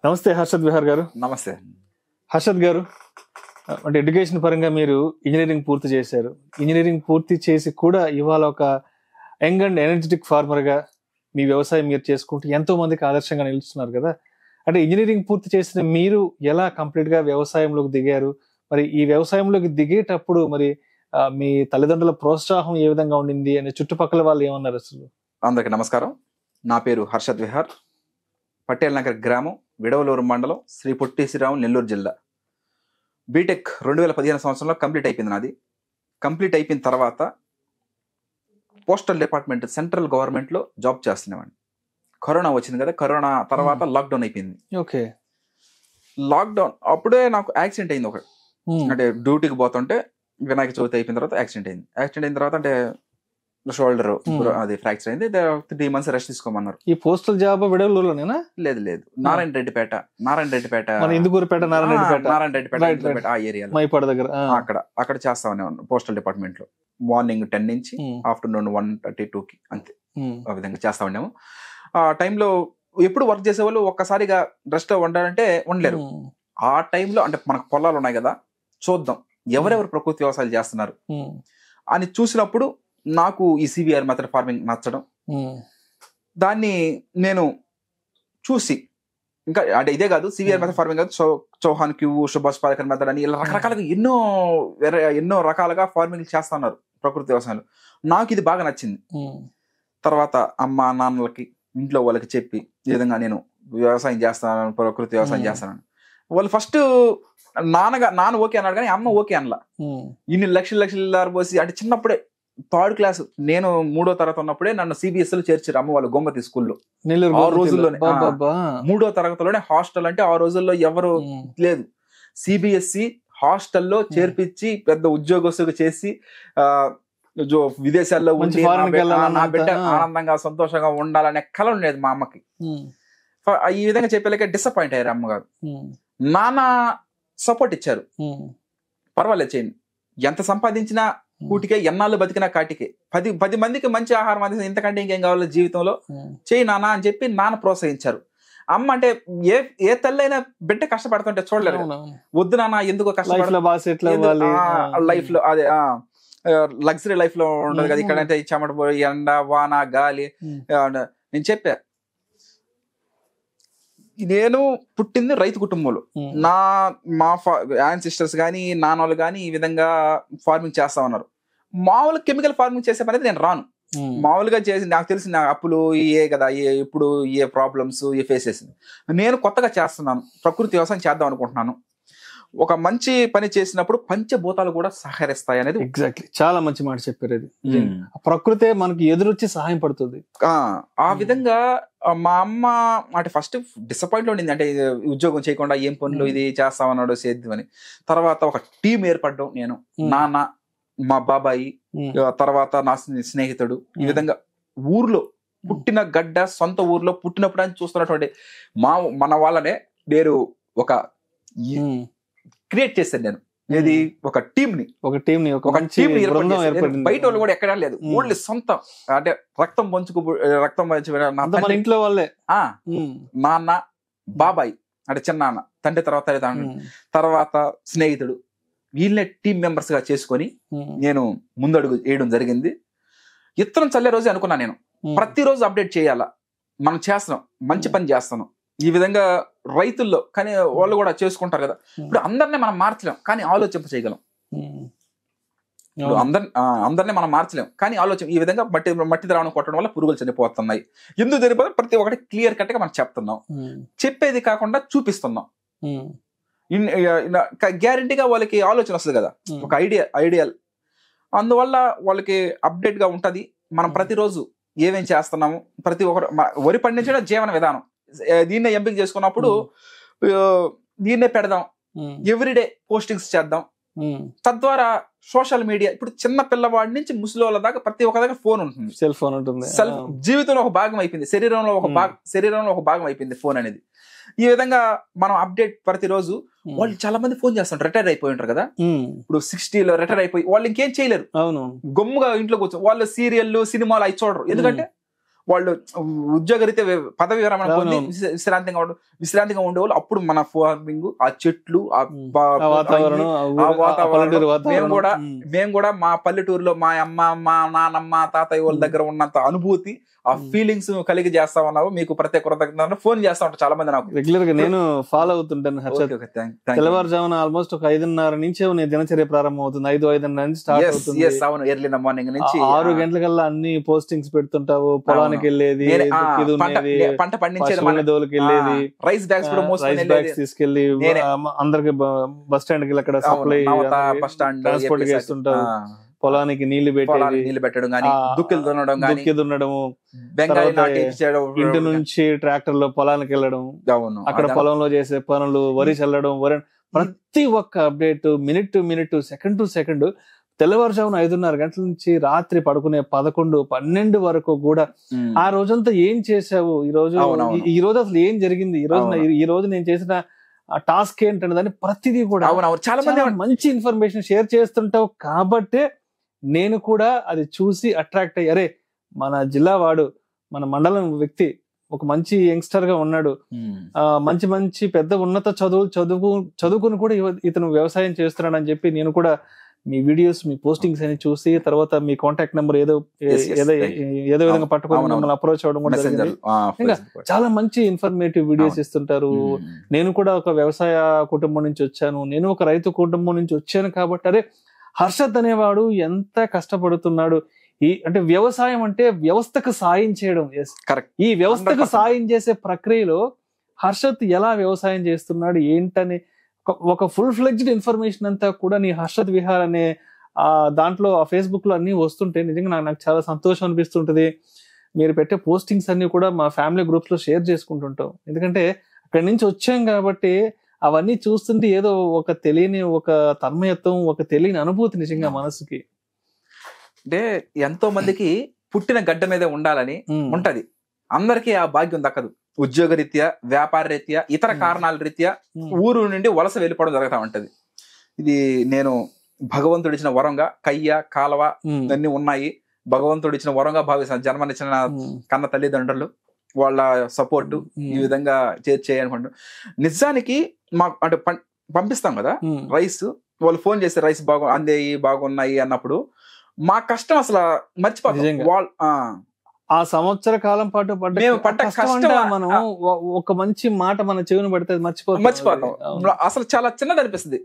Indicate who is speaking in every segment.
Speaker 1: నమస్తే హర్షద్ విహార్ గారు.
Speaker 2: నమస్తే
Speaker 1: హర్షద్ గారు, అంటే ఎడ్యుకేషన్ పరంగా మీరు ఇంజనీరింగ్ పూర్తి చేశారు. ఇంజనీరింగ్ పూర్తి చేసి కూడా ఇవాళ ఒక యంగ్ అండ్ ఎనర్జెటిక్ ఫార్మర్ గా మీ వ్యవసాయం మీరు చేసుకుంటూ ఎంతో మందికి ఆదర్శంగా నిలుస్తున్నారు కదా. అంటే ఇంజనీరింగ్ పూర్తి చేసిన మీరు ఎలా కంప్లీట్ గా వ్యవసాయంలోకి దిగారు? మరి ఈ వ్యవసాయంలోకి దిగేటప్పుడు మరి మీ తల్లిదండ్రుల ప్రోత్సాహం ఏ విధంగా ఉండింది అని చుట్టుపక్కల వాళ్ళు ఏమన్నారు అసలు?
Speaker 2: అందరికి నమస్కారం. నా పేరు హర్షద్ విహార్. పటేల్ నగర్ గ్రామం, విడవలూరు మండలం, శ్రీ పొట్టి శ్రీరాము, నెల్లూరు జిల్లా. బీటెక్ 2015 సంవత్సరంలో కంప్లీట్ అయిపోయింది నాది. కంప్లీట్ అయిపోయిన తర్వాత పోస్టల్ డిపార్ట్మెంట్, సెంట్రల్ గవర్నమెంట్లో జాబ్ చేస్తున్నామండి. కరోనా వచ్చింది కదా, కరోనా తర్వాత లాక్డౌన్ అయిపోయింది.
Speaker 1: ఓకే.
Speaker 2: లాక్డౌన్ అప్పుడే నాకు యాక్సిడెంట్ అయింది ఒకటి. అంటే డ్యూటీకి పోతుంటే వినాయక చవితి అయిపోయిన తర్వాత యాక్సిడెంట్ అయింది. యాక్సిడెంట్ అయిన తర్వాత అంటే షోల్డర్ అది ఫ్రాక్చర్ అయింది. 3 months రెస్ట్ తీసుకోమన్నారు.
Speaker 1: ఈ పోస్టల్ జాబ్ విడవలూరులోనేనా?
Speaker 2: లేదు, నారాయణ రెడ్డిపేట
Speaker 1: ఇందుకూరుపేట,
Speaker 2: నారాయణ రెడ్డిపేట ఆ ఏరియాలో,
Speaker 1: మైపాడు దగ్గర.
Speaker 2: అక్కడ చేస్తామని పోస్టల్ డిపార్ట్మెంట్ లో. మార్నింగ్ 10 నుంచి ఆఫ్టర్నూన్ 1:32కి అంతే. ఆ విధంగా చేస్తా ఉన్నాము. ఆ టైంలో ఎప్పుడు వర్క్ చేసేవాళ్ళు ఒక్కసారిగా రెస్ట్ ఉండాలంటే ఉండలేరు. ఆ టైంలో అంటే మనకు పొలాలు ఉన్నాయి కదా, చూద్దాం ఎవరెవరు ప్రకృతి వ్యవసాయాలు చేస్తున్నారు అని చూసినప్పుడు నాకు ఈ సివిఆర్ మెథడ్ ఫార్మింగ్ నచ్చడం, దాన్ని నేను చూసి ఇంకా అంటే ఇదే కాదు, సివిఆర్ మెథడ్ ఫార్మింగ్ కాదు, చౌహాన్ క్యూ, సుభాష్ పాలేకర్ మెథడ్ అని ఇలా రకరకాలుగా ఎన్నో రకాలుగా ఫార్మింగ్ చేస్తున్నారు ప్రకృతి వ్యవసాయంలో. నాకు ఇది బాగా నచ్చింది. తర్వాత అమ్మ నాన్నలకి, ఇంట్లో వాళ్ళకి చెప్పి ఈ విధంగా నేను వ్యవసాయం చేస్తాను, ప్రకృతి వ్యవసాయం చేస్తాను. వాళ్ళు ఫస్ట్ నాన్న ఓకే అన్నాడు, కానీ అమ్మ ఓకే అనలా. ఇన్ని లక్షలు పోసి, అంటే చిన్నప్పుడే 3rd క్లాస్, నేను 3వ తరగతి ఉన్నప్పుడే నన్ను సిబిఎస్ఈలో చేర్చారు అమ్మ వాళ్ళు గోమతి స్కూల్లో. ఆ రోజుల్లోనే 3వ తరగతిలోనే హాస్టల్, అంటే ఆ రోజుల్లో ఎవరు లేదు. సిబిఎస్ఈ హాస్టల్లో చేర్పించి పెద్ద ఉద్యోగస్తులు చేసి విదేశాల్లో ఉండి నా బిడ్డ ఆనందంగా సంతోషంగా ఉండాలనే కల ఉండేది మా అమ్మకి. ఈ విధంగా చెప్పలేక డిసప్పాయింట్ అయ్యారు అమ్మగారు. నాన్న సపోర్ట్ ఇచ్చారు, పర్వాలేదు చేయండి, ఎంత సంపాదించినా కూటికే, ఎన్నాళ్ళు బతికినా కాటికే, 10 మందికి మంచి ఆహారం అందించిన, ఇంతకంటే ఇంకేం కావాలో జీవితంలో, చేయి నాన్న అని చెప్పి నాన్న ప్రోత్సహించారు. అమ్మ అంటే ఏ తల్లైనా బిడ్డ కష్టపడుతుంటే చూడలేరు, వద్దు నాన్న ఎందుకో కష్టపడాలి లైఫ్ లో, అదే లగ్జరీ లైఫ్ లో ఉండదు కదా, ఇక్కడంటే చెమట పోయి ఎండ వాన గాలి. నేను చెప్పా, నేను పుట్టింది రైతు కుటుంబంలో, మా యాన్సిస్టర్స్ కానీ నాన్నోళ్ళు కానీ ఈ విధంగా ఫార్మింగ్ చేస్తా ఉన్నారు. మామూలు కెమికల్ ఫార్మింగ్ చేసే పని నేను రాను. మామూలుగా చేసి నాకు తెలిసి నా అప్పులు ఏ కదా, ఇప్పుడు ఏ ప్రాబ్లమ్స్ ఏ ఫేస్ చేసింది. నేను కొత్తగా చేస్తున్నాను, ప్రకృతి వ్యవసాయం చేద్దాం అనుకుంటున్నాను. ఒక మంచి పని చేసినప్పుడు పంచభూతాలు కూడా సహకరిస్తాయి అనేది.
Speaker 1: ఎగ్జాక్ట్లీ, చాలా మంచి మాట చెప్పారు. అది ప్రకృతే మనకి ఎదురొచ్చి సహాయం పడుతుంది.
Speaker 2: ఆ విధంగా మా అమ్మ అంటే ఫస్ట్ డిసప్పాయింట్ ఉండింది, అంటే ఉద్యోగం చేయకుండా ఏం పనులు ఇది చేస్తామన్నాడు సేద్యమని. తర్వాత ఒక టీం ఏర్పడడం, నేను, నాన్న, మా బాబాయి, తర్వాత నా స్నేహితుడు, ఈ విధంగా ఊర్లో పుట్టిన గడ్డ, సొంత ఊర్లో పుట్టినప్పుడు అని చూస్తున్నటువంటి మన వాళ్ళనే నేను ఒక క్రియేట్ చేశాను. నేను ఏది ఒక టీం ని బయట వాళ్ళు కూడా ఎక్కడా లేదు, ఓన్లీ సొంతం, అంటే రక్తం పంచుకు
Speaker 1: ఇంట్లో వాళ్ళే,
Speaker 2: నాన్న, బాబాయ్ అంటే చిన్నాన్న, తండ్రి తర్వాత తర్వాత స్నేహితుడు, వీళ్ళనే టీం మెంబర్స్ గా చేసుకొని నేను ముందడుగు వేయడం జరిగింది. ఇత్తనం చల్లే రోజు అనుకున్నా నేను, ప్రతిరోజు అప్డేట్ చేయాలా, మనం చేస్తున్నాం, మంచి పని చేస్తున్నాం. ఈ విధంగా రైతుల్లో కానీ వాళ్ళు కూడా చేసుకుంటారు కదా. ఇప్పుడు అందరినీ మనం మార్చలేం, కానీ ఆలోచింప చేయగలం. అందరినీ మనం మార్చలేం, కానీ ఆలోచన. ఈ విధంగా మట్టి ద్రావణం కొట్టడం వల్ల పురుగులు చనిపోతున్నాయి. ఎందుకు చనిపోతే ప్రతి ఒక్కటి క్లియర్ కట్ గా మనం చెప్తున్నాం, చెప్పేది కాకుండా చూపిస్తున్నాం. గ్యారంటీగా వాళ్ళకి ఆలోచన వస్తుంది కదా, ఒక ఐడియల్. అందువల్ల వాళ్ళకి అప్డేట్ గా ఉంటది. మనం ప్రతిరోజు ఏమేం చేస్తున్నాము, ప్రతి ఒక్కరు వరి పండించడం జీవన విధానం, దీన్నే ఎంపిక చేసుకున్నప్పుడు దీన్నే పెడదాం, ఎవ్రీడే పోస్టింగ్స్ చేద్దాం. తద్వారా సోషల్ మీడియా ఇప్పుడు చిన్న పిల్లవాడి నుంచి ముసలి వాళ్ళ దాకా ప్రతి ఒక్క దగ్గర ఫోన్ ఉంటుంది,
Speaker 1: సెల్ ఫోన్ ఉంటుంది.
Speaker 2: జీవితంలో ఒక భాగం అయిపోయింది, శరీరంలో ఒక భాగం అయిపోయింది ఫోన్ అనేది. ఈ విధంగా మనం అప్డేట్ ప్రతిరోజు. వాళ్ళు చాలా మంది ఫోన్ చేస్తారు, రిటైర్ అయిపోయి ఉంటారు కదా, ఇప్పుడు 60లో రిటైర్ అయిపోయి వాళ్ళు ఇంకేం చేయలేరు, గమ్ముగా ఇంట్లో కూర్చో, వాళ్ళు సీరియల్ సినిమాలు అవి చూడరు. ఎందుకంటే వాళ్ళు ఉద్యోగరీత్యా పదవి విరమణ పొంది విశ్రాంతిగా ఉండేవాళ్ళు. అప్పుడు మన ఫార్మింగ్, ఆ చెట్లు, మేము కూడా మా పల్లెటూరులో మా అమ్మ, మా నాన్నమ్మ, తాతయ్య వాళ్ళ దగ్గర ఉన్నంత అనుభూతి, ఆ ఫీలింగ్స్ కలిగి చేస్తా ఉన్నావు. మీకు ప్రత్యేక కృతజ్ఞతలు. ఫోన్ చేస్తా ఉంటారు చాలా మంది నాకు
Speaker 1: రెగ్యులర్ గా. నేను ఫాలో అవుతుంటాను హర్షత్. తెల్లవారుజామున ఆల్మోస్ట్ ఒక 5:30 నుంచి దినచర్య ప్రారంభం అవుతుంది. 5:30 నుంచి స్టార్ట్ అవుతుంది.
Speaker 2: ఎర్లీ మార్నింగ్ నుంచి
Speaker 1: 6 గంటలకల్లా అన్ని పోస్టింగ్స్ పెడుతుంటావు. పొలానికి వెళ్ళేది,
Speaker 2: పంట పండించేది,
Speaker 1: దోలికి వెళ్ళేది,
Speaker 2: రైస్ బ్యాగ్స్
Speaker 1: తీసుకెళ్లి అందరికి బస్ స్టాండ్ కి అక్కడ సప్లై ట్రాన్స్పోర్ట్ చేస్తుంటావు. పొలానికి నీళ్లు
Speaker 2: పెట్టడం కానీ, దుక్కి
Speaker 1: దున్నడము, ఇంటి నుంచి ట్రాక్టర్ లో పొలానికి వెళ్ళడం, అక్కడ పొలంలో చేసే పనులు, వరి చల్లడం, ప్రతి ఒక్క update minute to minute, second to second, తెల్లవారుజామున 5:30 గంటల నుంచి రాత్రి పడుకునే 11, 12 వరకు కూడా ఆ రోజంతా ఏం చేసావు, ఈ రోజు అసలు ఏం జరిగింది, ఈ రోజు నేను చేసిన టాస్క్ ఏంటంటే దాన్ని ప్రతిదీ కూడా
Speaker 2: చాలా మంది
Speaker 1: మంచి ఇన్ఫర్మేషన్ షేర్ చేస్తుంటావు. కాబట్టే నేను కూడా అది చూసి అట్రాక్ట్ అయ్యి, అరే మన జిల్లా వాడు, మన మండలం వ్యక్తి ఒక మంచి యంగ్స్టర్ గా ఉన్నాడు, మంచి మంచి పెద్ద ఉన్నత చదువుకుని కూడా ఇతను వ్యవసాయం చేస్తున్నాడు అని చెప్పి నేను కూడా మీ వీడియోస్, మీ పోస్టింగ్స్ అని చూసి, తర్వాత మీ కాంటాక్ట్ నెంబర్ ఏదో విధంగా పట్టుకొని మిమ్మల్ని అప్రోచ్ అవ్వడం కూడా జరిగింది. ఇంకా చాలా మంచి ఇన్ఫర్మేటివ్ వీడియోస్ ఇస్తుంటారు. నేను కూడా ఒక వ్యవసాయ కుటుంబం నుంచి వచ్చాను, నేను ఒక రైతు కుటుంబం నుంచి వచ్చాను కాబట్టి అరే హర్షత్ అనేవాడు ఎంత కష్టపడుతున్నాడు. అంటే వ్యవసాయం అంటే వ్యవస్థకు సాయం చేయడం. ఈ వ్యవస్థకు సాయం చేసే ప్రక్రియలో హర్షత్ ఎలా వ్యవసాయం చేస్తున్నాడు ఏంటని ఒక ఫుల్ ఫ్లెడ్జ్డ్ ఇన్ఫర్మేషన్ అంతా కూడా నీ హర్షత్ విహార్ అనే దాంట్లో ఆ ఫేస్బుక్ లో అన్ని వస్తుంటే నిజంగా నాకు చాలా సంతోషం అనిపిస్తుంటది. మీరు పెట్టే పోస్టింగ్స్ అన్ని కూడా మా ఫ్యామిలీ గ్రూప్స్ లో షేర్ చేసుకుంటుంటాం. ఎందుకంటే అక్కడి నుంచి వచ్చాం కాబట్టి అవన్నీ చూస్తుంటే ఏదో ఒక తెలియని ఒక తన్మయత్వం, ఒక తెలియని అనుభూతి నిజంగా మనసుకి.
Speaker 2: అంటే ఎంతో మందికి పుట్టిన గడ్డ మీద ఉండాలని ఉంటది, అందరికీ ఆ భాగ్యం దక్కదు. ఉద్యోగ రీత్యా, వ్యాపార రీత్యా, ఇతర కారణాల రీత్యా ఊరు నుండి వలస వెళ్ళిపోవడం జరుగుతూ ఉంటది. ఇది నేను భగవంతుడు ఇచ్చిన వరంగా, కయ్య, కాలవ అన్ని ఉన్నాయి, భగవంతుడు ఇచ్చిన వరంగా భావిస్తాను. జన్మనిచ్చిన కన్న తల్లిదండ్రులు, వాళ్ళ సపోర్ట్ ఈ విధంగా చేయాలనుకుంటున్నాను. నిజానికి మాకు అంటే పంపిస్తాం కదా రైస్, వాళ్ళు ఫోన్ చేస్తే రైస్ అందేయి బాగున్నాయి అన్నప్పుడు మా కష్టం అసలు మర్చిపోతాం. వాళ్ళు
Speaker 1: ఆ సంవత్సర కాలం పాటు పడ్డ కష్టం మనం ఒక మంచి మాట మన చెవిని పడితే
Speaker 2: మర్చిపోతాం. అసలు చాలా చిన్నది అనిపిస్తుంది.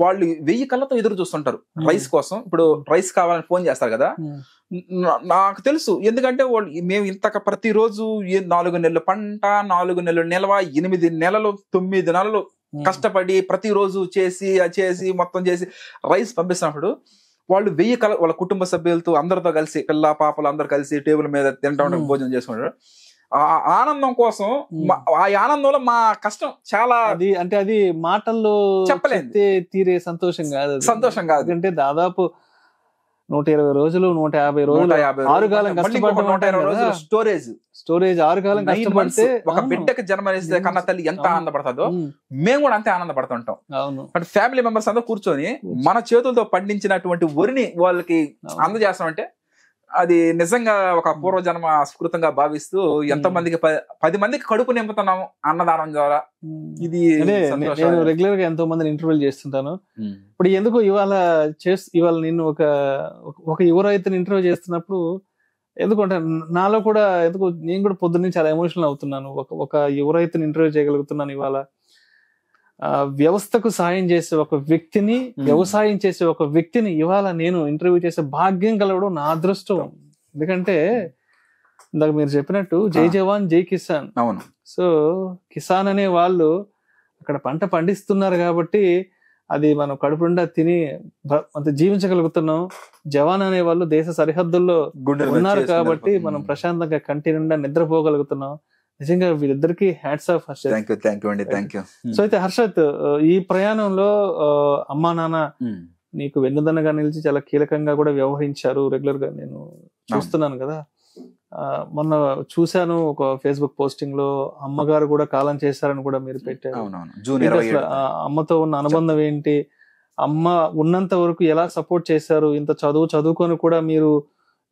Speaker 2: వాళ్ళు 1000 కళ్ళతో ఎదురు చూస్తుంటారు రైస్ కోసం. ఇప్పుడు రైస్ కావాలని ఫోన్ చేస్తారు కదా, నాకు తెలుసు. ఎందుకంటే వాళ్ళు మేము ప్రతిరోజు 4 నెలలు పంట, 4 నెలలు నిల్వ, 8 నెలలు 9 నెలలు కష్టపడి ప్రతిరోజు చేసి మొత్తం చేసి రైస్ పంపిస్తున్నప్పుడు వాళ్ళు 1000 వాళ్ళ కుటుంబ సభ్యులతో అందరితో కలిసి, పిల్ల పాపలు అందరు కలిసి టేబుల్ మీద తింటా భోజనం చేసుకుంటారు. ఆ ఆనందం కోసం, ఆ ఆనందంలో మా కష్టం చాలా,
Speaker 1: అది మాటల్లో చెప్పలేదు తీరే సంతోషం కాదు. ఎందుకంటే దాదాపు 120 రోజులు 150 రోజులు 6 కాలం కష్టపడ్డ స్టోరేజ్ 6 కాలం కష్టపడితే
Speaker 2: ఒక బిడ్డకి జన్మనిస్తే కన్న తల్లి ఎంత ఆనందపడుతుందో మేము కూడా అంతే ఆనందపడుతుంటాం. అంటే ఫ్యామిలీ మెంబర్స్ అందరూ కూర్చొని మన చేతులతో పండించినటువంటి వరిని వాళ్ళకి అందజేస్తామంటే అది నిజంగా ఒక పూర్వజన్మ స్ఫృతంగా భావిస్తూ ఎంతో మందికి 10 మందికి కడుపు నింపుతున్నాము అన్నదానం ద్వారా. ఇది
Speaker 1: నేను రెగ్యులర్ గా ఎంతో మందిని ఇంటర్వ్యూలు చేస్తుంటాను. ఇప్పుడు ఎందుకు ఇవాళ నేను ఒక యువ రైతుని ఇంటర్వ్యూ చేస్తున్నప్పుడు ఎందుకంటే నాలో కూడా నేను కూడా పొద్దున్న చాలా ఎమోషనల్ అవుతున్నాను. ఒక యువ రైతుని ఇంటర్వ్యూ చేయగలుగుతున్నాను ఇవాళ. వ్యవస్థకు సాయం చేసే ఒక వ్యక్తిని, వ్యవసాయం చేసే ఒక వ్యక్తిని ఇవాళ నేను ఇంటర్వ్యూ చేసే భాగ్యం కలవడం నా అదృష్టం. ఎందుకంటే ఇందాక మీరు చెప్పినట్టు జై జవాన్ జై కిసాన్.
Speaker 2: అవును.
Speaker 1: సో కిసాన్ అనే వాళ్ళు అక్కడ పంట పండిస్తున్నారు కాబట్టి అది మనం కడుపు నిండా తిని అంత జీవించగలుగుతున్నాం. జవాన్ అనే వాళ్ళు దేశ సరిహద్దుల్లో ఉన్నారు కాబట్టి మనం ప్రశాంతంగా కంటి నిండా నిద్రపోగలుగుతున్నాం. నిజంగా వీళ్ళిద్దరికి హ్యాట్స్ ఆఫ్ హర్షత్. సో అయితే హర్షత్, ఈ ప్రయాణంలో అమ్మా నాన్న నీకు వెన్నుదన్నగా నిలిచి చాలా కీలకంగా కూడా వ్యవహరించారు. రెగ్యులర్ గా నేను చూస్తున్నాను కదా. మొన్న చూశాను ఒక ఫేస్బుక్ పోస్టింగ్ లో అమ్మగారు కూడా కాలం చేశారని కూడా మీరు పెట్టారు. అమ్మతో ఉన్న అనుబంధం ఏంటి, అమ్మ ఉన్నంత వరకు ఎలా సపోర్ట్ చేశారు, ఇంత చదువుకొని కూడా మీరు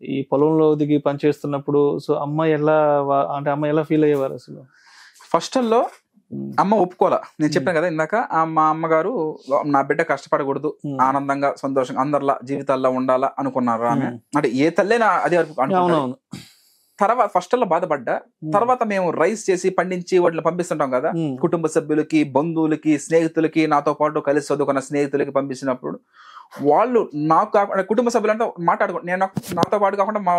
Speaker 1: ఈ పొలంలో దిగి పనిచేస్తున్నప్పుడు సో అమ్మ అంటే అమ్మ ఎలా ఫీల్ అయ్యేవారు అసలు?
Speaker 2: ఫస్ట్ లో అమ్మ ఒప్పుకోలే. నేను చెప్పాను కదా ఇందాక, మా అమ్మగారు నా బిడ్డ కష్టపడకూడదు, ఆనందంగా సంతోషంగా అందరిలా జీవితాల్లో ఉండాలా అనుకున్నారు ఆమె. అంటే ఏ తల్లైనా అదే అనుకున్నాను. తర్వాత ఫస్ట్ లో బాధపడ్డా. తర్వాత మేము రైస్ చేసి పండించి వాటిని పంపిస్తుంటాం కదా కుటుంబ సభ్యులకి, బంధువులకి, స్నేహితులకి, నాతో పాటు కలిసి చదువుకున్న స్నేహితులకి పంపించినప్పుడు వాళ్ళు నాకు కాకుండా కుటుంబ సభ్యులంతా నేను నాతో పాటు కాకుండా మా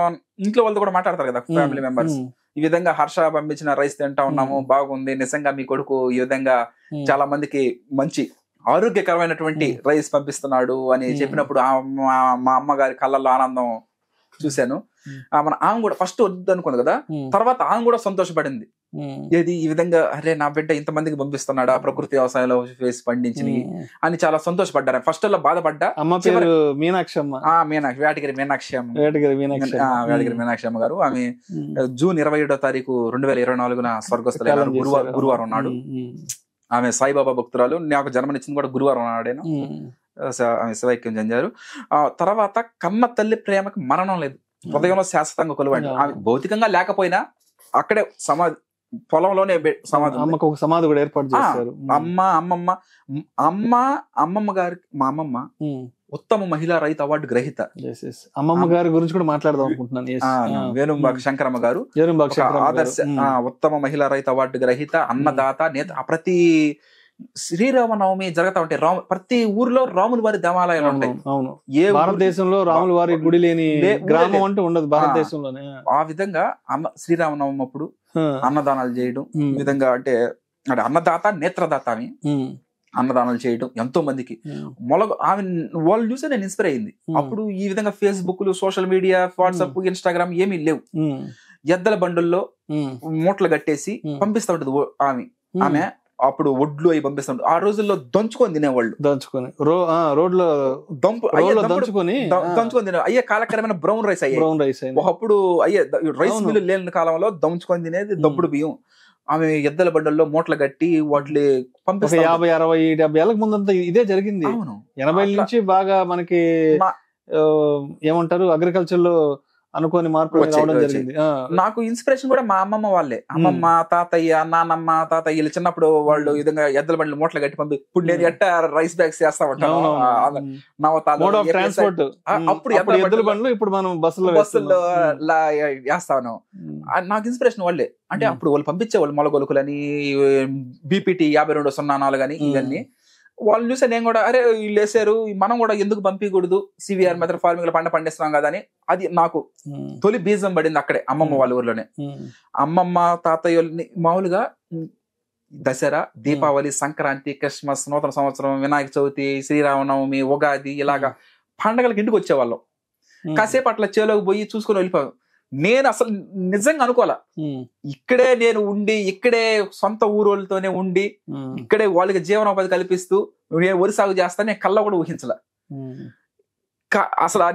Speaker 2: ఇంట్లో వాళ్ళతో కూడా మాట్లాడతారు కదా ఫ్యామిలీ మెంబర్స్. ఈ విధంగా హర్ష పంపించిన రైస్ తింటా ఉన్నాము, బాగుంది, నిజంగా మీ కొడుకు ఈ విధంగా చాలా మందికి మంచి ఆరోగ్యకరమైనటువంటి రైస్ పంపిస్తున్నాడు అని చెప్పినప్పుడు మా అమ్మగారి కళ్ళల్లో ఆనందం చూశాను. ఆమె కూడా ఫస్ట్ వద్దు అనుకుంది కదా, తర్వాత ఆమె కూడా సంతోషపడింది. ఏది ఈ విధంగా అరే నా బిడ్డ ఇంతమందికి పంపిస్తున్నాడు ఆ ప్రకృతి వ్యవసాయంలో వేసి పండించి అని చాలా సంతోషపడ్డారు. ఫస్ట్ లో బాధపడ్డా.
Speaker 1: మీనాక్షి
Speaker 2: వేటగిరి మీనాక్షి అమ్మ గారు. ఆమె జూన్ 27వ తారీఖు 2024 స్వర్గస్థులైన గురువారం నాడు. ఆమె సాయిబాబా భక్తురాలు. నాకు జన్మనిచ్చింది కూడా గురువారం నాడేను. ఆమె శివైక్యం చెందారు. తర్వాత కన్న తల్లి ప్రేమకి మరణం లేదు, హృదయంలో శాశ్వతంగా కొలువండి. ఆమె భౌతికంగా లేకపోయినా అక్కడే సమాధి, పొలంలోనే సమాధి,
Speaker 1: అమ్మకు ఒక సమాధి కూడా ఏర్పాటు చేశారు.
Speaker 2: అమ్మమ్మ గారికి మా అమ్మమ్మ ఉత్తమ మహిళా రైతు అవార్డు గ్రహీత.
Speaker 1: అమ్మమ్మ గారి గురించి కూడా మాట్లాడదాం అనుకుంటున్నాను.
Speaker 2: వేణుంబాక శంకరమ్మ గారు ఆదర్శ ఉత్తమ మహిళా రైతు అవార్డు గ్రహీత, అన్నదాత, నేత. ప్రతి శ్రీరామనవమి జరుగుతా ఉంటాయి, ప్రతి ఊర్లో రాముల వారి దేవాలయాలు ఉంటాయి.
Speaker 1: అవును, భారతదేశంలో రాముల వారి గుడి లేని గ్రామం అంటూ ఉండదు భారతదేశంలోనే.
Speaker 2: ఆ విధంగా శ్రీరామనవమి అప్పుడు అన్నదానాలు చేయడం, ఈ విధంగా అంటే అన్నదాత నేత్రదాత అని అన్నదానాలు చేయడం ఎంతో మందికి. ఆమె వాళ్ళు చూసి నేను ఇన్స్పైర్ అయింది. అప్పుడు ఈ విధంగా Facebook, social media, WhatsApp, Instagram ఏమీ లేవు. ఎద్దల బండుల్లో మూటలు కట్టేసి పంపిస్తా ఉంటది ఆమె. అప్పుడు ఒడ్లు అవి పంపిస్తాం. ఆ రోజుల్లో దంచుకొని తినేవాళ్ళు,
Speaker 1: రోడ్లో
Speaker 2: దంచుకొని తినే అయ్యే కాలక్రమేణ బ్రౌన్ రైస్ అయ్యాయి. ఒకప్పుడు అయ్యే రైస్ మిల్లు లేని కాలంలో దంచుకొని తినేది దప్పుడు బియ్యం. ఆమె ఎద్దల బండల్లో మూటలు కట్టి వాటిని పంపిస్తాం.
Speaker 1: 50, 60, 70 ఏళ్ళకి ముందంతా ఇదే జరిగింది. 80 నుంచి బాగా మనకి ఏమంటారు అగ్రికల్చర్ లో అనుకోని మార్పులు రావడం జరిగింది.
Speaker 2: నాకు ఇన్స్పిరేషన్ కూడా మా అమ్మమ్మ వాళ్ళే. అమ్మమ్మ, తాతయ్య, నానమ్మ, తాతయ్యలు చిన్నప్పుడు వాళ్ళు ఈ విధంగా ఎద్దల బండ్లు మూటలు కట్టి పంపి. ఇప్పుడు నేను ఎట్టా రైస్ బ్యాగ్స్ చేస్తా ఉంటాను. అప్పుడు ఎద్దల బండ్లు, ఇప్పుడు మనం బస్సుల్లో వేస్తాను. నాకు ఇన్స్పిరేషన్ వాళ్ళే. అంటే అప్పుడు వాళ్ళు పంపించే వాళ్ళు మొలగొలుకులని, బీపీటీ 5204 అని ఇవన్నీ వాళ్ళు చూసే నేను కూడా అరే వీళ్ళు వేసారు, మనం కూడా ఎందుకు పంపించకూడదు, సివిఆర్ మెథడ్ ఫార్మింగ్ లో పంట పండిస్తున్నాం కదా అని. అది నాకు తొలి బీజం పడింది అక్కడే, అమ్మమ్మ వాళ్ళ ఊర్లోనే. అమ్మమ్మ తాతయ్యని మామూలుగా దసరా, దీపావళి, సంక్రాంతి, క్రిస్మస్, నూతన సంవత్సరం, వినాయక చవితి, శ్రీరామనవమి, ఉగాది ఇలాగా పండగలకి ఇంటికి వచ్చేవాళ్ళం. కాసేపు అట్లా చేలోకి పోయి చూసుకుని వెళ్ళిపోయాం. నేను అసలు నిజంగా అనుకోలే, ఇక్కడే నేను ఉండి, ఇక్కడే సొంత ఊరోళ్ళతోనే ఉండి, ఇక్కడే వాళ్ళకి జీవనోపాధి కల్పిస్తూ నేను వరి సాగు చేస్తా నేను కళ్ళ కూడా ఊహించలే. అసలు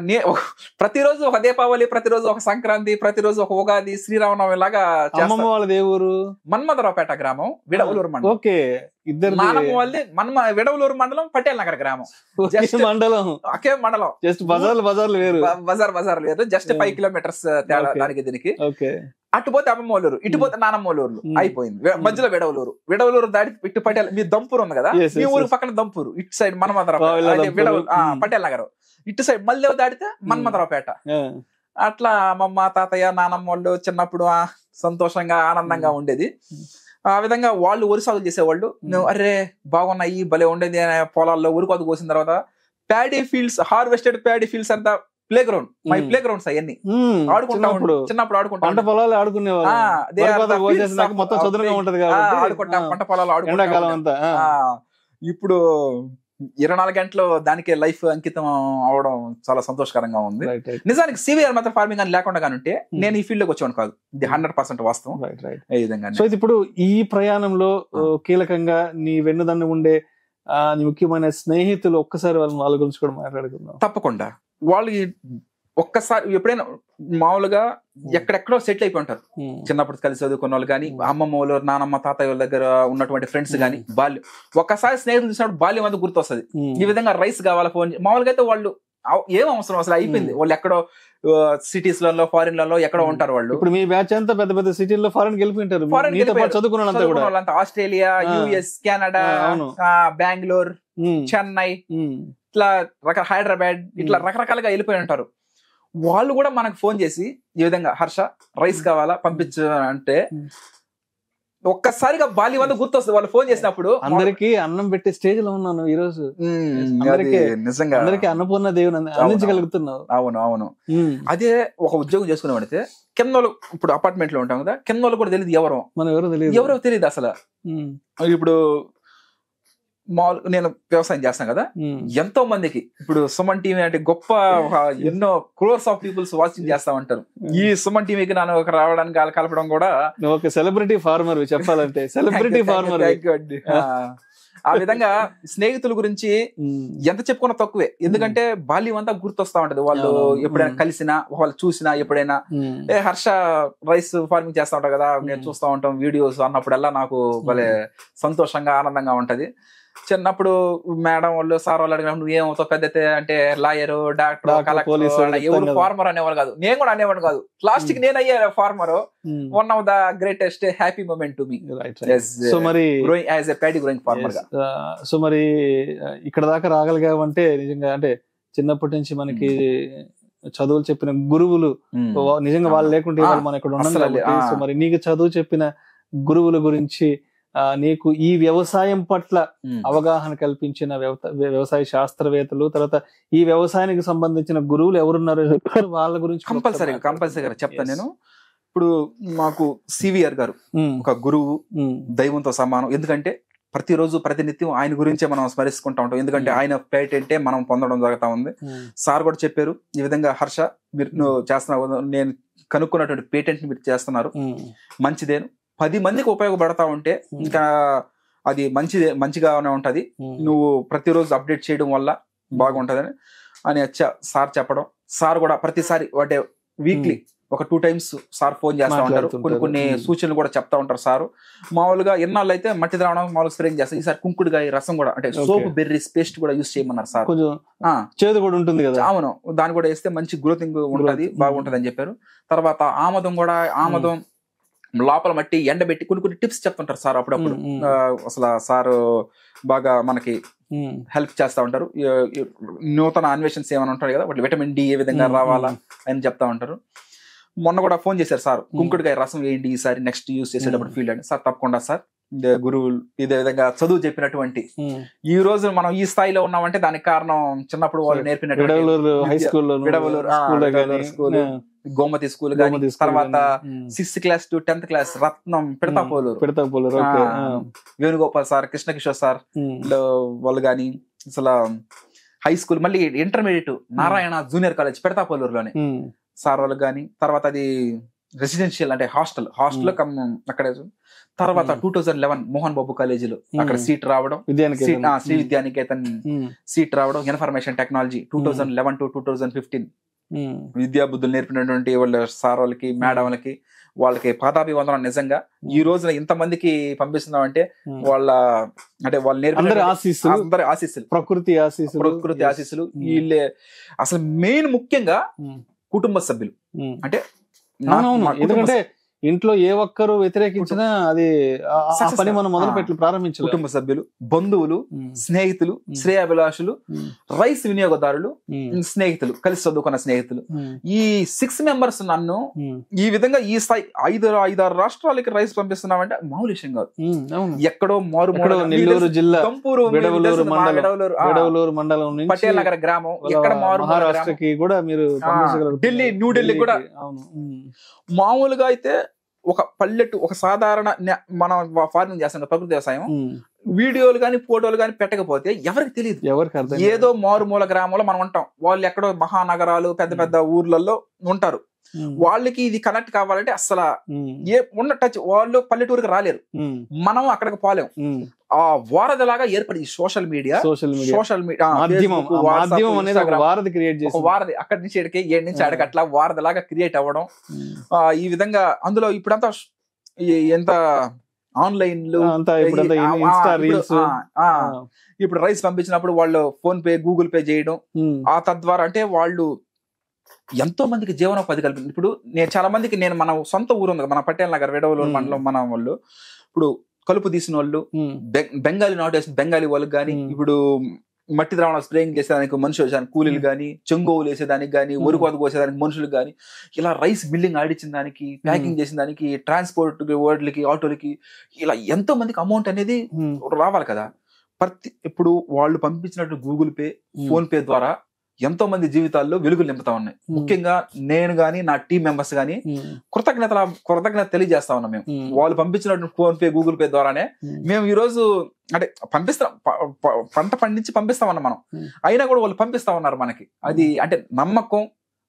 Speaker 2: ప్రతిరోజు ఒక దీపావళి, ప్రతిరోజు ఒక సంక్రాంతి, ప్రతిరోజు ఒక ఉగాది, శ్రీరామనవమి లాగా.
Speaker 1: వాళ్ళది ఏ ఊరు?
Speaker 2: మన్మధరావుపేట గ్రామం, విడవలూరు మండలం.
Speaker 1: ఓకే,
Speaker 2: నానమ్మ వాళ్ళది విడవలూరు మండలం, పటేల్ నగర్ గ్రామం.
Speaker 1: మండలం ఒకే మండలం, జస్ట్ బజార్లు వేరు,
Speaker 2: బజార్ వేరు. జస్ట్ 5 కిలోమీటర్స్ తేడా దానికి దీనికి. అటు పోతే అమ్మమ్మ వాళ్ళూరు, ఇటు పోతే నానమ్మ వాళ్ళూరు. అయిపోయింది మధ్యలో విడవలూరు దాటి ఇటు పటేల్. మీ దంపూరు ఉంది కదా, మీ ఊరు పక్కన దంపూరు, ఇటు సైడ్ మన్మధరావు, పటేల్ నగర్. ఇటు సైడ్ మళ్ళీ దాటితే మన్మధరావుపేట. అట్లా అమ్మమ్మ, తాతయ్య, నానమ్మ వాళ్ళు చిన్నప్పుడు సంతోషంగా ఆనందంగా ఉండేది. ఆ విధంగా వాళ్ళు వరి సాగులు చేసేవాళ్ళు. నువ్వు అరే బాగున్నాయి, భలే ఉండేది పొలాల్లో. వరి కోత కోసిన తర్వాత paddy fields, harvested paddy fields అంతా playground, my playgrounds అవన్నీ ఆడుకుంటాం. చిన్నప్పుడు ఆడుకుంటాం, పంట పొలాలు ఆడుకునేవాళ్ళు. పంట పొలాలు ఆడుకుంటాం. ఇప్పుడు 24 గంటలు దానికే లైఫ్ అంకితం అవడం చాలా సంతోషకరంగా ఉంది. నిజానికి సివిఆర్ మెథడ్ ఫార్మింగ్ అని లేకుండా ఉంటే నేను ఈ ఫీల్డ్ లోకి వచ్చాను కాదు. ఇది 100% వాస్తవం. ఈ విధంగా సో ఇప్పుడు ఈ ప్రయాణంలో కీలకంగా నీ వెన్నుదన్ను ఉండే నీ ముఖ్యమైన స్నేహితులు ఒక్కసారి వాళ్ళ గురించి కూడా మాట్లాడుకుందాం. తప్పకుండా. వాళ్ళు ఒక్కసారి ఎప్పుడైనా మామూలుగా ఎక్కడెక్కడో సెటిల్ అయిపోయి ఉంటారు. చిన్నప్పుడు కలిసి చదువుకున్న వాళ్ళు కానీ, అమ్మమ్మ వాళ్ళు, నానమ్మ, తాతయ్య వాళ్ళ దగ్గర ఉన్నటువంటి ఫ్రెండ్స్ కానీ, బాల్యం ఒక్కసారి స్నేహితులు చూసినప్పుడు బాల్యం అంతా గుర్తొస్తుంది. ఈ విధంగా రైస్ కావాలా ఫోన్. మామూలుగా అయితే వాళ్ళు ఏం అవసరం అసలు అయిపోయింది. వాళ్ళు ఎక్కడో సిటీస్ లలో ఫారిన్ లలో ఎక్కడో ఉంటారు వాళ్ళు.
Speaker 1: ఇప్పుడు మీ బ్యాచ్ అంతా పెద్ద పెద్ద సిటీల్లో ఫారెన్ వెళ్ళిపోయింటారు, చదువుకున్న వాళ్ళంతా కూడా.
Speaker 2: Australia, US, Canada, Bengaluru, Chennai, ఇట్లా హైదరాబాద్, ఇట్లా రకరకాలుగా వెళ్ళిపోయి ఉంటారు. వాళ్ళు కూడా మనకు ఫోన్ చేసి ఈ విధంగా హర్ష రైస్ కావాలా పంపించు అంటే ఒక్కసారిగా బాలి వల్ల గుర్తొస్తుంది. వాళ్ళు ఫోన్ చేసినప్పుడు
Speaker 1: అందరికి అన్నం పెట్టే స్టేజ్ లో ఉన్నాను ఈ రోజు. నిజంగా అందరికి అన్నపూర్ణ దేవుని అందించగలుగుతున్నావు.
Speaker 2: అవును అవును. అదే ఒక ఉద్యోగం చేసుకునే పడితే కింద వాళ్ళు, ఇప్పుడు అపార్ట్మెంట్ లో ఉంటాం కదా, కింద వాళ్ళు కూడా తెలియదు ఎవరో తెలియదు అసలు. ఇప్పుడు నేను వ్యవసాయం చేస్తాను కదా, ఎంతో మందికి ఇప్పుడు సుమన్ టీవీ అంటే గొప్ప ఎన్నో క్రోర్స్ ఆఫ్ పీపుల్స్ వాచింగ్ చేస్తా ఉంటారు. ఈ సుమన్ టీవీకి నన్ను ఒక రావడానికి కలపడం కూడా
Speaker 1: ఒక సెలబ్రిటీ ఫార్మర్ చెప్పాలంటే సెలబ్రిటీ ఫార్మర్.
Speaker 2: ఆ విధంగా స్నేహితుల గురించి ఎంత చెప్పుకున్నా తక్కువే. ఎందుకంటే బాల్యం అంతా గుర్తొస్తా ఉంటది. వాళ్ళు ఎప్పుడైనా కలిసినా, వాళ్ళు చూసినా, ఎప్పుడైనా హర్ష రైస్ ఫార్మింగ్ చేస్తా ఉంటారు కదా, నేను చూస్తా ఉంటాం వీడియోస్ అన్నప్పుడల్లా నాకు భలే సంతోషంగా ఆనందంగా ఉంటది. చిన్నప్పుడు మేడం వాళ్ళు, సార్ వాళ్ళు అడిగినప్పుడు నువ్వు ఏమవుతావు పెద్ద అంటే లాయర్, డాక్టర్, కలెక్టర్, ఎవరు ఫార్మర్ అనేవాళ్ళు కాదు. నేను కూడా అనేవాడు కాదు. లాస్ట్ కి నేను అయ్యా farmer. One of the greatest happy moment to me.
Speaker 1: So మరి
Speaker 2: as a paddy growing farmer గా.
Speaker 1: సో మరి ఇక్కడ దాకా రాగలిగామంటే నిజంగా అంటే చిన్నప్పటి నుంచి మనకి చదువులు చెప్పిన గురువులు నిజంగా వాళ్ళు లేకుంటే మనం ఇక్కడ ఉన్నాం. సో మరి నీకు చదువు చెప్పిన గురువుల గురించి, నీకు ఈ వ్యవసాయం పట్ల అవగాహన కల్పించిన వ్యవసాయ శాస్త్రవేత్తలు, తర్వాత ఈ వ్యవసాయానికి సంబంధించిన గురువులు ఎవరున్నారు వాళ్ళ గురించి
Speaker 2: కంపల్సరీగా చెప్తాను నేను. ఇప్పుడు మాకు సివిఆర్ గారు ఒక గురువు, దైవంతో సమానం. ఎందుకంటే ప్రతిరోజు ప్రతినిత్యం ఆయన గురించే మనం స్మరించుకుంటా ఉంటాం. ఎందుకంటే ఆయన పేటెంటే మనం పొందడం జరుగుతా ఉంది. సార్ కూడా చెప్పారు ఈ విధంగా, హర్ష మీరు నువ్వు చేస్తున్నావు, నేను కనుక్కున్నటువంటి పేటెంట్ మీరు చేస్తున్నారు, మంచిదేను, 10 మందికి ఉపయోగపడతా ఉంటే ఇంకా అది మంచిగానే ఉంటది. నువ్వు ప్రతిరోజు అప్డేట్ చేయడం వల్ల బాగుంటదని అని సార్ చెప్పడం. సార్ కూడా ప్రతిసారి అంటే వీక్లీ ఒక 2 times సార్ ఫోన్ చేస్తా ఉంటారు. కొన్ని సూచనలు కూడా చెప్తా ఉంటారు సారు. మామూలుగా ఎన్నాళ్ళు అయితే మట్టి ద్రావణం మామూలుగా స్ప్రే చేస్తారు. ఈసారి కుంకుడుగాయ రసం కూడా అంటే సోప్ బెర్రీస్ పేస్ట్ కూడా యూస్ చేయమన్నారు సార్.
Speaker 1: చేదు కూడా ఉంటుంది కదా.
Speaker 2: అవును, దాన్ని కూడా వేస్తే మంచి గ్రోతింగ్ ఉంటది, బాగుంటది అని చెప్పారు. తర్వాత ఆమదం లోపల మట్టి ఎండబెట్టి కొన్ని టిప్స్ చెప్తుంటారు సార్ అప్పుడప్పుడు. అసలు సారు బాగా మనకి హెల్ప్ చేస్తా ఉంటారు. నూతన అన్వేషన్స్ ఏమైనా ఉంటారు కదా, వాటి విటమిన్ డి ఏ విధంగా రావాలా అని చెప్తా ఉంటారు. మొన్న కూడా ఫోన్ చేశారు సార్, కుంకుడుకాయ రసం వేయండి ఈసారి నెక్స్ట్ యూస్ చేసేటప్పుడు ఫీల్డ్ అని. సార్ తప్పకుండా సార్, గురువులు ఇదే విధంగా చదువు చెప్పినటువంటి ఈ రోజు మనం ఈ స్థాయిలో ఉన్నామంటే దానికి కారణం చిన్నప్పుడు వాళ్ళు నేర్పినటువంటి గోమతి స్కూల్ గానీ, తర్వాత 6th class to 10th class Ratnam Pedatapoluru, Venugopal sir, Krishna Kishore sir వాళ్ళు గాని, అసలు హై స్కూల్, మళ్ళీ ఇంటర్మీడియట్ నారాయణ జూనియర్ కాలేజ్ పెడతాపోలూరులోనే సార్ వాళ్ళు గాని, తర్వాత అది రెసిడెన్షియల్ అంటే హాస్టల్ అక్కడ. తర్వాత 2011 మోహన్ బాబు కాలేజీలో అక్కడ సీట్ రావడం, శ్రీ విద్యానికేతన్ సీట్ రావడం, ఇన్ఫర్మేషన్ టెక్నాలజీ 2011 to 2015 విద్యా బుద్ధులు నేర్పినటువంటి వాళ్ళ సార్ వాళ్ళకి, మేడం వాళ్ళకి పాదాభివందనం. నిజంగా ఈ రోజున ఇంత మందికి పంపిస్తున్నాం అంటే వాళ్ళ అంటే వాళ్ళు నేర్పిన ఆశీస్సులు, ప్రకృతి ఆశీస్సులు వీళ్ళే. అసలు మెయిన్ ముఖ్యంగా కుటుంబ సభ్యులు అంటే,
Speaker 1: ఎందుకంటే ఇంట్లో ఏ ఒక్కరు వ్యతిరేకించినా అది పని మనం మొదలు ప్రారంభించాలి.
Speaker 2: కుటుంబ సభ్యులు, బంధువులు, స్నేహితులు, శ్రేయాభిలాషులు, రైస్ వినియోగదారులు, స్నేహితులు, కలిసి చదువుకున్న స్నేహితులు, ఈ 6 members నన్ను ఈ విధంగా ఈ స్థాయి 5-6 రాష్ట్రాలకి రైస్ పంపిస్తున్నామంటే మామూలు విషయం కాదు. ఎక్కడో
Speaker 1: నెల్లూరు జిల్లా విడవలూరు మండలం నుంచి
Speaker 2: పటేల్ నగర్ గ్రామం, ఎక్కడ
Speaker 1: మహారాష్ట్రకి కూడా మీరు
Speaker 2: ఢిల్లీ, న్యూఢిల్లీ కూడా. మామూలుగా అయితే ఒక పల్లెటు, ఒక సాధారణ మనం ఫార్మింగ్ చేస్తాం ప్రకృతి వ్యవసాయం, వీడియోలు గాని ఫోటోలు గాని పెట్టకపోతే ఎవరికి తెలియదు. ఏదో మారుమూల గ్రామంలో మనం ఉంటాం, వాళ్ళు ఎక్కడో మహానగరాలు పెద్ద పెద్ద ఊర్లలో ఉంటారు. వాళ్ళకి ఇది కనెక్ట్ కావాలంటే అసలు ఉన్న టచ్, వాళ్ళు పల్లెటూరుకి రాలేరు, మనం అక్కడికి పోలేం. ఆ వారధిలాగా ఏర్పడి సోషల్ మీడియా వారధి అక్కడి నుంచి ఇక్కడికి, 7 నుంచి అక్కడికి అట్లా వారధిలాగా క్రియేట్ అవ్వడం. ఈ విధంగా అందులో ఇప్పుడంతా ఎంత ఆన్లైన్లు, ఇప్పుడు రైస్ పంపించినప్పుడు వాళ్ళు ఫోన్ పే, గూగుల్ పే చేయడం, ఆ తద్వారా అంటే వాళ్ళు ఎంతో మందికి జీవనోపాధి కల్పించింది. ఇప్పుడు నేను చాలా మందికి మన సొంత ఊరు ఉంది, మన పటేల్ నగర్ వేడవలూరు మండలం, మన వాళ్ళు ఇప్పుడు కలుపు తీసిన వాళ్ళు, బెంగాలీ నాటు వేసిన బెంగాలీ వాళ్ళకి కానీ, ఇప్పుడు మట్టి ద్రావణ స్ప్రేయింగ్ చేసేదానికి మనుషులు వేసేదానికి కూలీలు కానీ, చెంగోవులు వేసేదానికి కానీ, వరి కోసేదానికి మనుషులు కానీ, ఇలా రైస్ బిల్డింగ్ ఆడిచ్చిన దానికి, ప్యాకింగ్ చేసిన దానికి, ట్రాన్స్పోర్ట్ వాటికి, ఆటోలకి, ఇలా ఎంతో మందికి అమౌంట్ అనేది రావాలి కదా. ఇప్పుడు వాళ్ళు పంపించినట్టు గూగుల్ పే, ఫోన్ పే ద్వారా ఎంతో మంది జీవితాల్లో వెలుగులు నింపుతా ఉన్నాయి. ముఖ్యంగా నేను గానీ, నా టీం మెంబర్స్ గానీ కృతజ్ఞత తెలియజేస్తా ఉన్నాం. మేము వాళ్ళు పంపించినట్టు ఫోన్ పే, గూగుల్ పే ద్వారానే మేము ఈ రోజు అంటే పంపిస్తాం, పంట పండించి పంపిస్తా ఉన్నాం మనం. అయినా కూడా వాళ్ళు పంపిస్తా ఉన్నారు మనకి. అది అంటే నమ్మకం,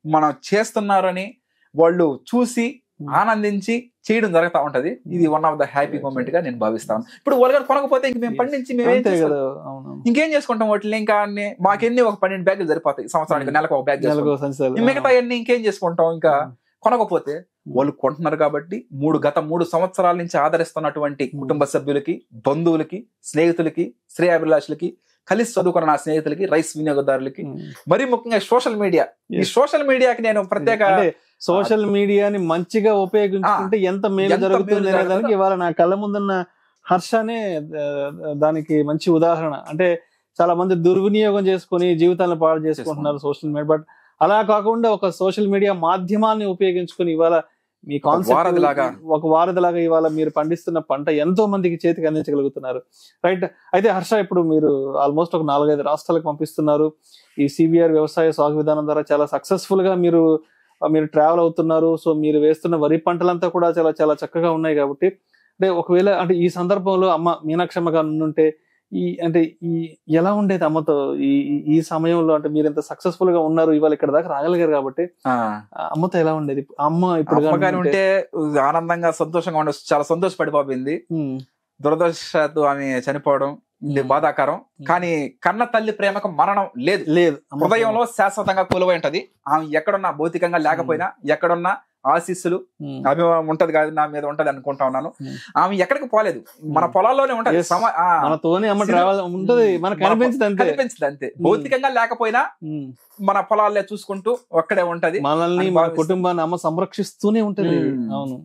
Speaker 2: మనం చేస్తున్నారని వాళ్ళు చూసి ఆనందించి చేయడం జరుగుతా ఉంటది. ఇది one of the happy moment గా నేను భావిస్తాను. ఇప్పుడు వాళ్ళు కొనకపోతే ఇంక మేము పండించి ఇంకేం చేసుకుంటాం వాటిని? ఇంకా మాకెన్ని ఒక 12 బ్యాగులు సరిపోతాయి సంవత్సరానికి, నెలకు ఒక బ్యాగ్, మిగతా అన్ని ఇంకేం చేసుకుంటాం? ఇంకా కొనకపోతే వాళ్ళు కొంటున్నారు కాబట్టి గత 3 సంవత్సరాల నుంచి ఆదరిస్తున్నటువంటి కుటుంబ సభ్యులకి, బంధువులకి, స్నేహితులకి, శ్రేయాభిలాషులకి, కలిసి చదువుకున్న నా స్నేహితులకి, రైస్ వినియోగదారులకి, మరీ ముఖ్యంగా సోషల్ మీడియా, ఈ సోషల్ మీడియాకి నేను ప్రత్యేక
Speaker 1: సోషల్ మీడియాని మంచిగా ఉపయోగించుకుంటే ఎంత మేలు జరుగుతుంది అనేదానికి ఇవాళ నా కళ్ళ ముందున్న హర్షనే దానికి మంచి ఉదాహరణ. అంటే చాలా మంది దుర్వినియోగం చేసుకుని జీవితాలను పాడు చేసుకుంటున్నారు సోషల్ మీడియా. బట్ అలా కాకుండా ఒక సోషల్ మీడియా మాధ్యమాన్ని ఉపయోగించుకుని ఇవాళ మీ కాన్సెప్ట్ ఒక వారధిలాగా ఇవాళ మీరు పండిస్తున్న పంట ఎంతో మందికి చేతికి అందించగలుగుతున్నారు. రైట్. అయితే హర్ష, ఇప్పుడు మీరు ఆల్మోస్ట్ ఒక 4-5 రాష్ట్రాలకు పంపిస్తున్నారు. ఈ సిబిఆర్ వ్యవసాయ సాగు విధానం ద్వారా చాలా సక్సెస్ఫుల్ గా మీరు ట్రావెల్ అవుతున్నారు. సో మీరు వేస్తున్న వరి పంటలంతా కూడా చాలా చాలా చక్కగా ఉన్నాయి. కాబట్టి అంటే ఒకవేళ అంటే ఈ సందర్భంలో అమ్మ మీనాక్షమ్మగా ఉంటే ఎలా ఉండేది అమ్మతో ఈ సమయంలో? అంటే మీరు ఎంత సక్సెస్ఫుల్ గా ఉన్నారు, ఇవాళ ఇక్కడ దాకా రాగలిగారు కాబట్టి అమ్మతో ఎలా ఉండేది? అమ్మ ఇప్పుడు
Speaker 2: ఉంటే ఆనందంగా, సంతోషంగా ఉండదు, చాలా సంతోషపడిపోయింది. దురదృష్టవశాత్తు ఆమె చనిపోవడం బాధాకరం. కానీ కన్న తల్లి ప్రేమకు మరణం లేదు, హృదయంలో శాశ్వతంగా కొలువై ఉంటది. ఆమె ఎక్కడున్నా, భౌతికంగా లేకపోయినా ఎక్కడున్నా ఆశీస్సులు, అభిమానం ఉంటది కాదు నా మీద ఉంటది అనుకుంటా ఉన్నాను. ఆమె ఎక్కడికి పోలేదు, మన పొలాల్లోనే ఉంటది, కనిపించదు అంతే. భౌతికంగా లేకపోయినా మన పొలాల్లో చూసుకుంటూ ఒక్కడే ఉంటది,
Speaker 1: మనల్ని, మన కుటుంబాన్ని అమ్మ సంరక్షిస్తూనే ఉంటది. అవును.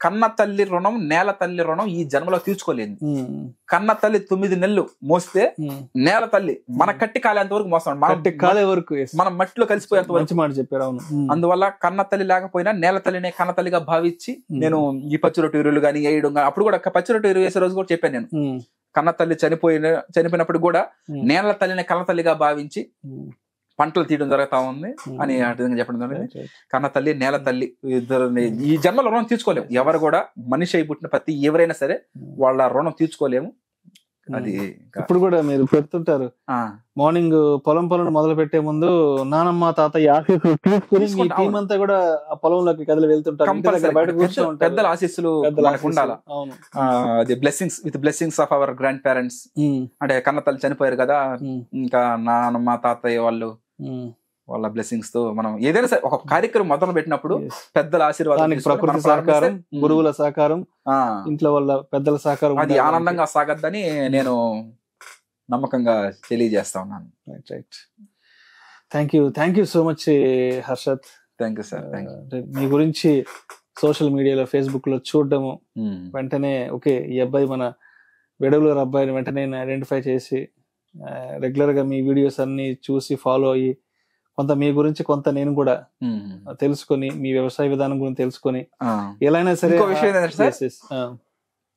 Speaker 2: కన్న తల్లి రుణం, నేల తల్లి రుణం ఈ జన్మలో తీర్చుకోలేదు. కన్న తల్లి 9 నెలలు మోస్తే, నేల తల్లి మన కట్టి కాలేంత వరకు మోస్తాం, మనం మట్టిలో కలిసిపోయేంత వరకు మాట చెప్పారు. అందువల్ల కన్న తల్లి లేకపోయినా నేల తల్లినే కన్న తల్లిగా భావించి నేను ఈ పచ్చిరొట్టు ఎరువులు కానీ వేయడం కానీ, అప్పుడు కూడా పచ్చిరొట్టు ఎరువు వేసే రోజు కూడా చెప్పాను నేను. కన్న తల్లి చనిపోయినప్పుడు కూడా నేల తల్లిని కన్న తల్లిగా భావించి పంటలు తీయడం జరుగుతా ఉంది అని ఆ విధంగా చెప్పడం జరిగింది. కన్న తల్లి, నేల తల్లి ఇద్దరు ఈ జన్మలో రుణం తీర్చుకోలేము. ఎవరు కూడా మనిషి అయి పుట్టిన ప్రతి ఎవరైనా సరే వాళ్ళ రుణం తీర్చుకోలేము. అది
Speaker 1: ఇప్పుడు కూడా మీరు పెడుతుంటారు, మార్నింగ్ పొలం మొదలు పెట్టే ముందు నానమ్మ, తాతయ్య ఆశీస్సులు తీసుకుని మీ టీం అంతా కూడా ఆ పొలంలోకి కదిలి వెళ్తుంటారు.
Speaker 2: పెద్దల ఆశీస్సులు ఉండాలి. అది blessings, with blessings of our grand parents. అంటే కన్న తల్లి చనిపోయారు కదా, ఇంకా నానమ్మ, తాతయ్య వాళ్ళ బ్లెస్సింగ్స్ తో మనం ఏదైనా సరే ఒక కార్యక్రమం మొదలు పెట్టినప్పుడు పెద్దల ఆశీర్వాదం,
Speaker 1: ప్రకృతి సహకారం, గురువుల సహకారం, ఇంట్లో వాళ్ళ పెద్దల సహకారం, అది
Speaker 2: ఆనందంగా సాగద్దని నేను నమ్మకంగా తెలియజేస్తా ఉన్నాను.
Speaker 1: Right. Thank you so much Harshat.
Speaker 2: Thank you sir.
Speaker 1: మీ గురించి సోషల్ మీడియాలో, ఫేస్బుక్ లో చూడడము, వెంటనే ఓకే ఈ అబ్బాయి మన వెడవలూరు అబ్బాయిని వెంటనే ఐడెంటిఫై చేసి రెగ్యులర్ గా మీ వీడియోస్ అన్ని చూసి ఫాలో అయ్యి కొంత మీ గురించి కొంత నేను కూడా తెలుసుకొని, మీ వ్యవసాయ విధానం గురించి తెలుసుకొని ఎలా అయినా సరే.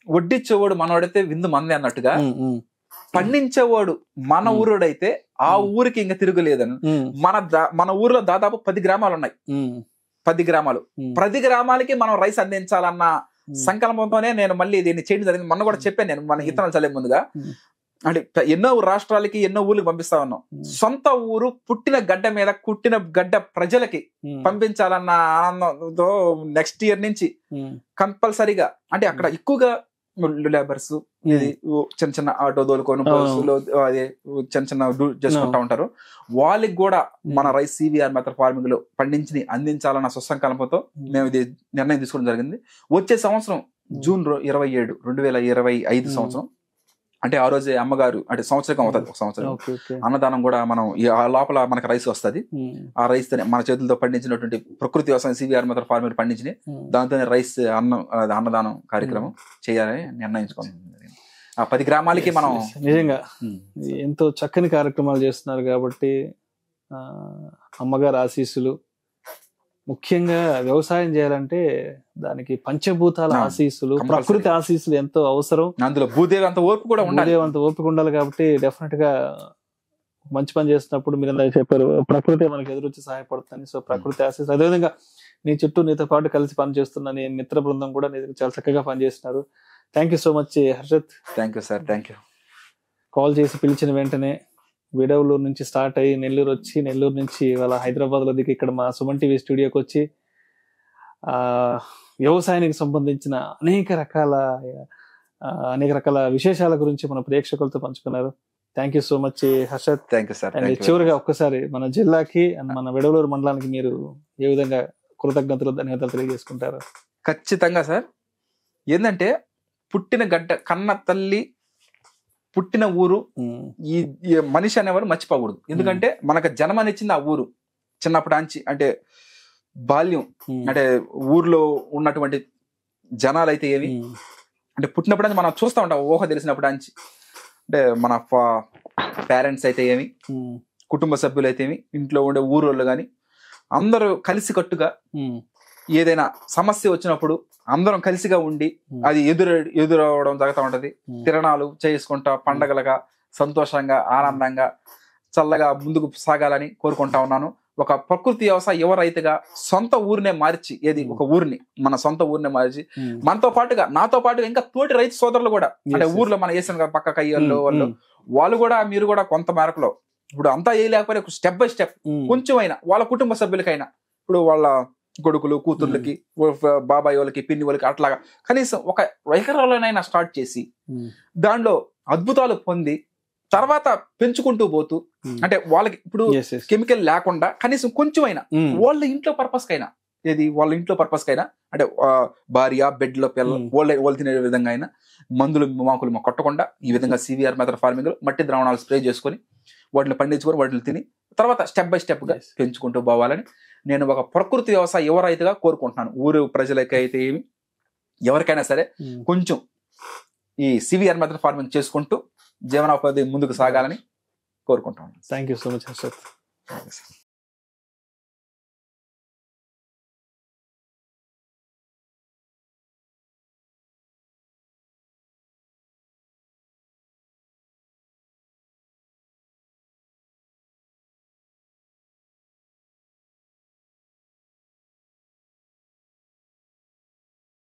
Speaker 2: వడ్డిచ్చేవాడు మనవాడైతే విందు మంది అన్నట్టుగా, పండించేవాడు మన ఊరోడైతే ఆ ఊరికి ఇంకా తిరుగులేదని. మన ఊర్లో దాదాపు 10 గ్రామాలు ఉన్నాయి. 10 గ్రామాలు, ప్రతి గ్రామాలకి మనం రైస్ అందించాలన్న సంకల్పంతోనే నేను మళ్ళీ దీన్ని చేయడం జరిగింది. మొన్న కూడా చెప్పాను నేను, మన ఇతరులు చల్లే ముందుగా. అంటే ఎన్నో రాష్ట్రాలకి, ఎన్నో ఊర్లకు పంపిస్తా ఉన్నాం. సొంత ఊరు, పుట్టిన గడ్డ మీద కుట్టిన గడ్డ ప్రజలకి పంపించాలన్న ఆనందంతో నెక్స్ట్ ఇయర్ నుంచి కంపల్సరీగా, అంటే అక్కడ ఎక్కువగా లేబర్స్, ఇది చిన్న చిన్న ఆటో దోలుకొని అదే చిన్న చిన్న చేసుకుంటా ఉంటారు. వాళ్ళకి కూడా మన రైస్ సివిఆర్ మెథడ్ ఫార్మింగ్ లో పండించి అందించాలన్న సుసంకల్పంతో మేము ఇది నిర్ణయం తీసుకోవడం జరిగింది. వచ్చే సంవత్సరం జూన్ 27, 2025 సంవత్సరం అంటే ఆ రోజే అమ్మగారు అంటే సంవత్సరం అవుతుంది, ఒక సంవత్సరం
Speaker 1: ఓకే ఓకే
Speaker 2: అన్నదానం కూడా మనం ఆ లోపల మనకి రైస్ వస్తుంది. ఆ రైస్ తోనే మన చేతులతో పండించినటువంటి ప్రకృతి వ్యవసాయం సివిఆర్ మెథడ్ ఫార్మర్ పండించిన దాంతోనే రైస్ అన్నదానం కార్యక్రమం చేయాలని నిర్ణయించుకున్నాం. ఆ 10 గ్రామాలకి మనం
Speaker 1: నిజంగా ఎంతో చక్కని కార్యక్రమాలు చేస్తున్నారు కాబట్టి అమ్మగారు ఆశీస్సులు, ముఖ్యంగా వ్యవసాయం చేయాలంటే దానికి పంచభూతాల ఆశీస్సులు, ప్రకృతి ఆశీస్సులు ఎంతో అవసరం.
Speaker 2: అందులో భూదేవి అంత ఓర్పు కూడా ఉండాలి,
Speaker 1: అంత ఓపిక ఉండాలి. కాబట్టి డెఫినెట్ గా మంచి పని చేస్తున్నప్పుడు మీరు అందరూ చెప్పారు ప్రకృతి మనకి ఎదురొచ్చి సహాయపడుతుంది. సో ప్రకృతి ఆశీస్సులు, అదేవిధంగా నీ చుట్టూ నీతో పాటు కలిసి పనిచేస్తున్న నీ మిత్ర బృందం కూడా చాలా చక్కగా పనిచేస్తున్నారు. Thank you so much Harshat.
Speaker 2: Thank you sir, thank you.
Speaker 1: Call చేసి పిలిచిన వెంటనే విడవలూరు నుంచి స్టార్ట్ అయ్యి నెల్లూరు వచ్చి, నెల్లూరు నుంచి ఇవాళ హైదరాబాద్ లో దిగి ఇక్కడ మా సుమన్ టీవీ స్టూడియోకి వచ్చి వ్యవసాయానికి సంబంధించిన అనేక రకాల విశేషాల గురించి మన ప్రేక్షకులతో పంచుకున్నారు. Thank you so much Harshat.
Speaker 2: Thank you sir.
Speaker 1: And చివరిగా ఒక్కసారి మన జిల్లాకి అండ్ మన విడవలూరు మండలానికి మీరు ఏ విధంగా కృతజ్ఞతలు, ధన్యవాదాలు తెలియజేసుకుంటారు?
Speaker 2: ఖచ్చితంగా సార్. ఏంటంటే పుట్టిన గడ్డ, కన్న తల్లి, పుట్టిన ఊరు, ఈ మనిషి అనేవాడు మర్చిపోకూడదు. ఎందుకంటే మనకు జన్మనిచ్చింది ఆ ఊరు. చిన్నప్పటి నుంచి అంటే బాల్యం, అంటే ఊర్లో ఉన్నటువంటి జనాలు అయితే ఏమి అంటే పుట్టినప్పటి నుంచి మనం చూస్తూ ఉంటాం, ఊహ తెలిసినప్పటి నుంచి. అంటే మన పేరెంట్స్ అయితే ఏమి, కుటుంబ సభ్యులు అయితే ఏమి, ఇంట్లో ఉండే ఊరోళ్ళు కానీ అందరూ కలిసి కట్టుగా ఏదైనా సమస్య వచ్చినప్పుడు అందరం కలిసిగా ఉండి అది ఎదురవడం జరుగుతూ ఉంటది. తిరణాలు చేసుకుంటా పండగలుగా సంతోషంగా ఆనందంగా చల్లగా ముందుకు సాగాలని కోరుకుంటా ఉన్నాను. ఒక ప్రకృతి వ్యవసాయ యువ రైతుగా సొంత ఊరినే మార్చి, ఏది ఒక ఊరిని మన సొంత ఊరినే మార్చి మనతో పాటుగా నాతో పాటుగా ఇంకా తోటి రైతు సోదరులు కూడా, అంటే ఊర్లో మన వేసిన పక్క కయ్యల్లో వాళ్ళు కూడా, మీరు కూడా కొంత మేరకులో ఇప్పుడు అంతా ఏ లేకపోతే స్టెప్ బై స్టెప్ కొంచెం అయినా వాళ్ళ కుటుంబ సభ్యులకైనా, ఇప్పుడు వాళ్ళ కొడుకులు కూతుర్లకి, బాబాయ్ వాళ్ళకి, పిన్ని వాళ్ళకి అట్లాగా కనీసం ఒక ఎకరాలనైనా స్టార్ట్ చేసి దాంట్లో అద్భుతాలు పొంది తర్వాత పెంచుకుంటూ పోతూ, అంటే వాళ్ళకి ఇప్పుడు కెమికల్ లేకుండా కనీసం కొంచెం అయినా వాళ్ళ ఇంట్లో పర్పస్ కైనా, వాళ్ళ ఇంట్లో పర్పస్ కైనా అంటే భార్య బెడ్ లో పిల్లలు వాళ్ళు తినే విధంగా అయినా మందులు మాకులు కొట్టకుండా ఈ విధంగా సివిఆర్ మెథడ్ ఫార్మింగ్ మట్టి ద్రావణాలు స్ప్రే చేసుకొని వాటిని పండించుకొని వాటిని తిని తర్వాత స్టెప్ బై స్టెప్ గా పెంచుకుంటూ పోవాలని నేను ఒక ప్రకృతి వ్యవసాయ యువ రైతుగా కోరుకుంటున్నాను. ఊరు ప్రజలకైతే ఏమి, ఎవరికైనా సరే కొంచెం ఈ సివిఆర్ మెథడ్ ఫార్మింగ్ చేసుకుంటూ జీవనోపాధి ముందుకు సాగాలని కోరుకుంటాను.
Speaker 1: Thank you so much Harshad.